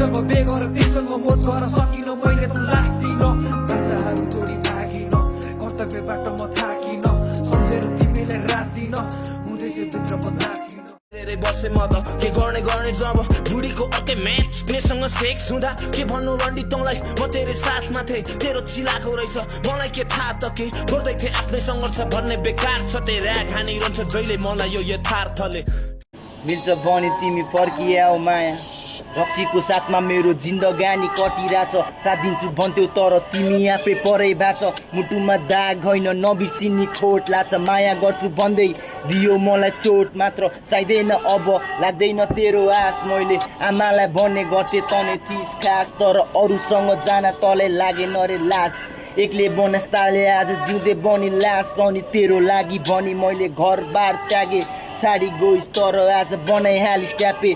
त्यसर्फ बेगर त्यसर्फ मोज गर्न सकिन मैले त लाग्दिन बाचाहरू तोडी भागिन कर्तव्यबाट म थाकिन सम्झेर तिमीले रात दिन हुँदैछ भित्र बदलाकिन बसे म त के गर्ने जब बुढीको अर्कै म्याच मेसँग सेक्स हुँदा के भन्नु रन्डी तँलाई म तेरो साथमा थिएँ तेरो चिलाएको रहेछ मलाई के थाहा त के गर्दै थिएँ आफ्नै सङ्घर्ष भन्ने बेकार छ तेरा खानिरहन्छ जहिले मलाई यो यथार्थले मिल्छ भने तिमी फर्किआऊ माया रक्सीको साथमा मेरो जिन्दगानी कटिरहेछ साथ दिन्छु भन्थ्यौ तर तिमी आफै परै भाछ मुटुमा दाग होइन नबिर्सिनी खोट लाग्छ माया गर्छु भन्दै दियो मलाई चोट मात्र चाहिँदैन अब लाग्दैन तेरो आस मैले आमालाई भन्ने गर्थे तने थिस खास तर अरूसँग जान तलै लागेन रे लाज एक्लै बनस्ताले आज जिउँदै बनी लास अनि तेरो लागि भनी मैले घरबार त्यागे साडी गइस् तर आज बनाइहालिस् ट्यापे